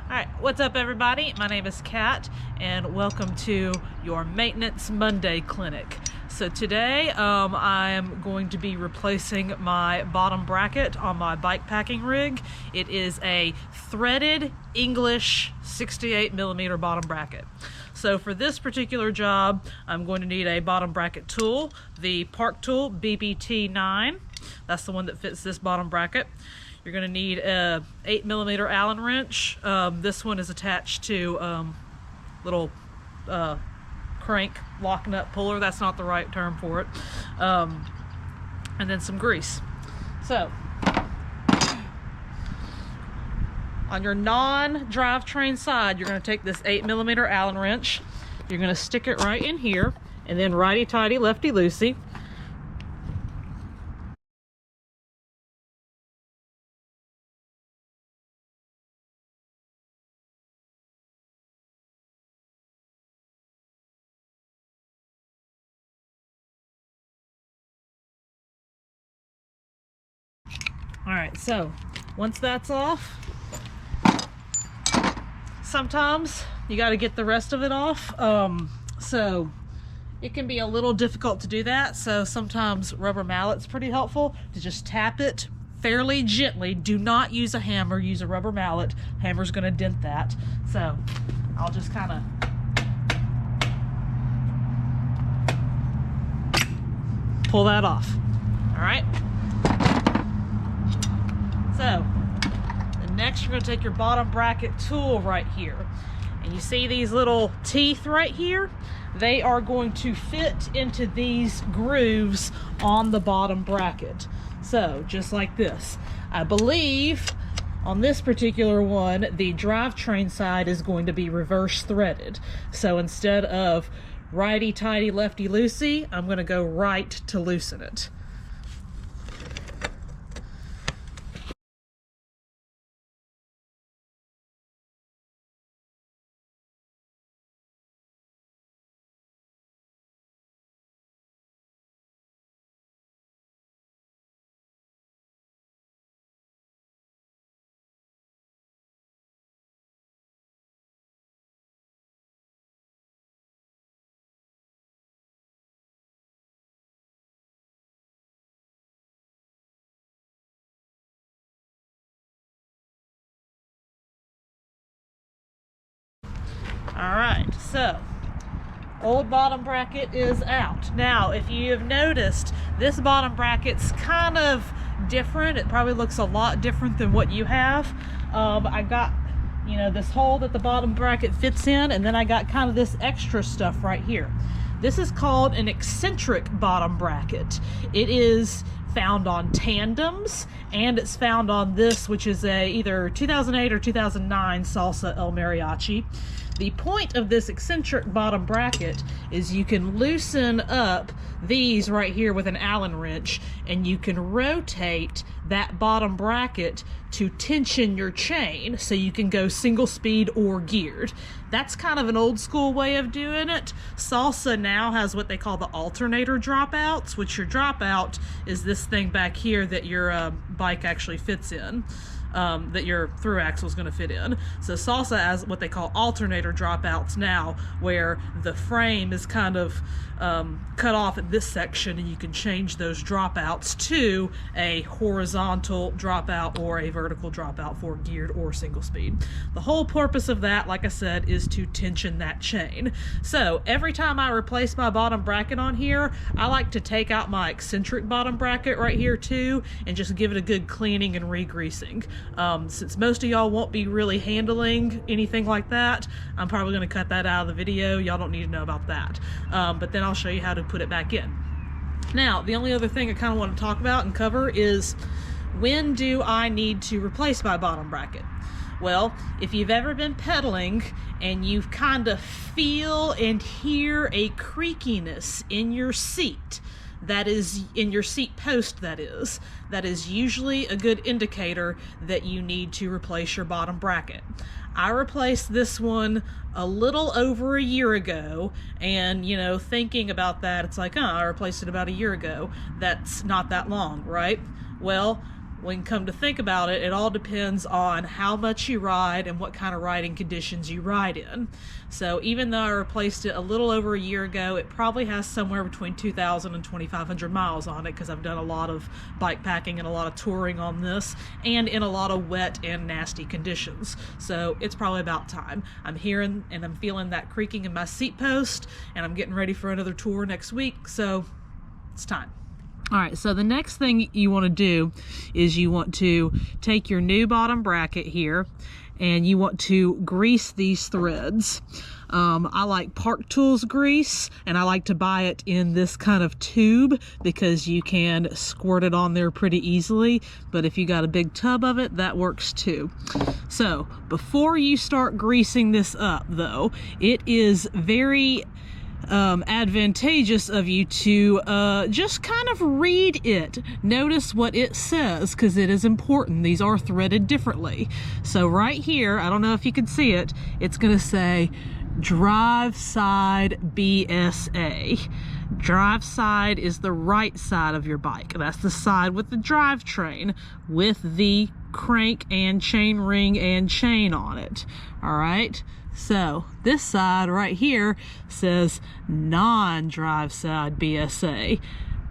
Alright, what's up everybody? My name is Kat and welcome to your Maintenance Monday Clinic. So today I am going to be replacing my bottom bracket on my bike packing rig. It is a threaded English 68mm bottom bracket. So for this particular job, I'm going to need a bottom bracket tool, the Park Tool BBT9. That's the one that fits this bottom bracket. You're going to need a 8mm Allen wrench. This one is attached to little crank lock nut puller. That's not the right term for it. And then some grease. So on your non-drivetrain side, you're going to take this 8mm Allen wrench. You're going to stick it right in here, and then righty-tighty, lefty-loosey. Alright, so once that's off, sometimes you got to get the rest of it off. So it can be a little difficult to do that, so sometimes rubber mallet's pretty helpful to just tap it fairly gently. Do not use a hammer, use a rubber mallet. Hammer's going to dent that. So I'll just kind of pull that off. Alright. So, next you're going to take your bottom bracket tool right here. And you see these little teeth right here? They are going to fit into these grooves on the bottom bracket. So, just like this. I believe on this particular one, the drivetrain side is going to be reverse threaded. So instead of righty-tighty, lefty-loosey, I'm going to go right to loosen it. Alright, so old bottom bracket is out. Now, if you have noticed, this bottom bracket's kind of different. It probably looks a lot different than what you have. I got, you know, this hole that the bottom bracket fits in, and then I got kind of this extra stuff right here. This is called an eccentric bottom bracket. It is found on tandems, and it's found on this, which is a either 2008 or 2009 Salsa El Mariachi. The point of this eccentric bottom bracket is you can loosen up these right here with an Allen wrench, and you can rotate that bottom bracket to tension your chain so you can go single speed or geared. That's kind of an old school way of doing it. Salsa now has what they call the alternator dropouts, which your dropout is this thing back here that your bike actually fits in. That your through axle is going to fit in. So Salsa has what they call alternator dropouts now, where the frame is kind of cut off at this section, and you can change those dropouts to a horizontal dropout or a vertical dropout for geared or single speed. The whole purpose of that, like I said, is to tension that chain. So every time I replace my bottom bracket on here, I like to take out my eccentric bottom bracket right here too, and just give it a good cleaning and re-greasing. Since most of y'all won't be really handling anything like that, I'm probably going to cut that out of the video. Y'all don't need to know about that. But then I'll show you how to put it back in. Now, the only other thing I kind of want to talk about and cover is, when do I need to replace my bottom bracket? Well, if you've ever been pedaling and you kind of feel and hear a creakiness in your seat, that is in your seat post, that is usually a good indicator that you need to replace your bottom bracket. I replaced this one a little over a year ago, and you know, thinking about that, it's like, oh, I replaced it about a year ago. That's not that long, right? Well, when come to think about it, it all depends on how much you ride and what kind of riding conditions you ride in. So even though I replaced it a little over a year ago, it probably has somewhere between 2,000 and 2,500 miles on it, because I've done a lot of bike packing and a lot of touring on this, and in a lot of wet and nasty conditions. So it's probably about time. I'm hearing and I'm feeling that creaking in my seat post, and I'm getting ready for another tour next week, so it's time. All right, so the next thing you want to do is you want to take your new bottom bracket here and you want to grease these threads. I like Park Tools grease, and I like to buy it in this kind of tube because you can squirt it on there pretty easily, but if you got a big tub of it, that works too. So before you start greasing this up though, it is very advantageous of you to just kind of read it. Notice what it says, because it is important. These are threaded differently. So right here, I don't know if you can see it, it's going to say drive side BSA. Drive side is the right side of your bike. That's the side with the drivetrain with the crank and chain ring and chain on it. All right. So this side right here says non-drive side BSA.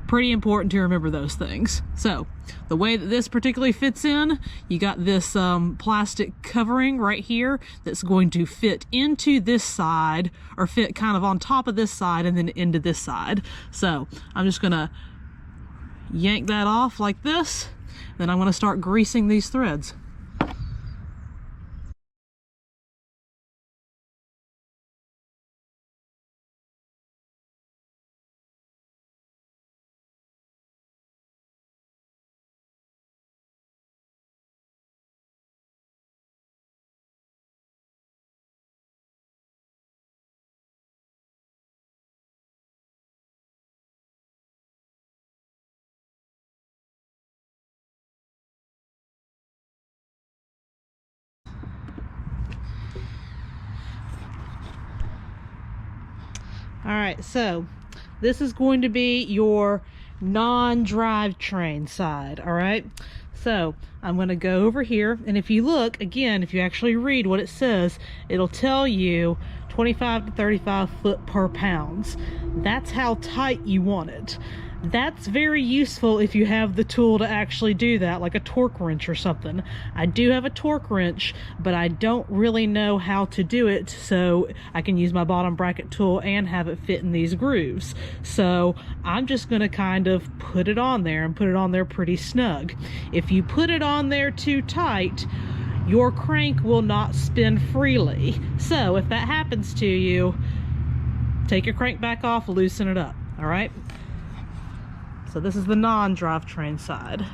Pretty important to remember those things. So the way that this particularly fits in, you got this plastic covering right here that's going to fit into this side, or fit kind of on top of this side and then into this side. So I'm just gonna yank that off like this, then I'm gonna start greasing these threads. All right, so this is going to be your non-drivetrain side, all right? So I'm going to go over here, and if you look, again, if you actually read what it says, it'll tell you 25 to 35 foot per pounds. That's how tight you want it. That's very useful if you have the tool to actually do that, like a torque wrench or something. I do have a torque wrench, but I don't really know how to do it, so I can use my bottom bracket tool and have it fit in these grooves. So I'm just going to kind of put it on there and put it on there pretty snug. If you put it on there too tight, your crank will not spin freely. So if that happens to you, take your crank back off, loosen it up, all right? So this is the non-drivetrain side.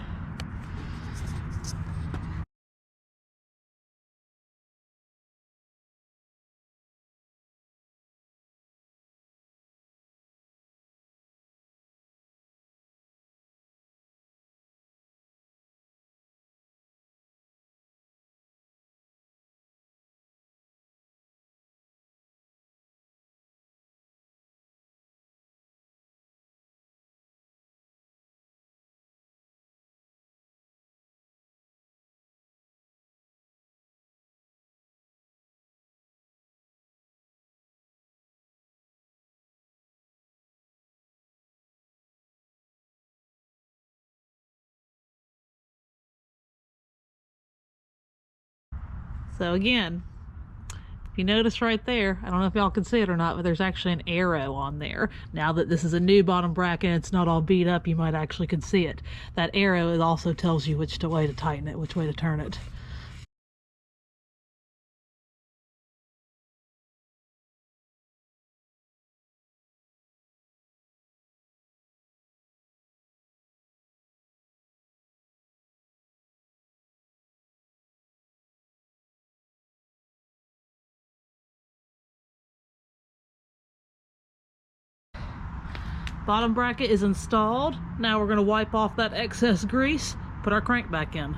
So again, if you notice right there, I don't know if y'all can see it or not, but there's actually an arrow on there. Now that this is a new bottom bracket, it's not all beat up, you might actually can see it. That arrow also tells you which way to tighten it, which way to turn it. Bottom bracket is installed. Now we're going to wipe off that excess grease, put our crank back in.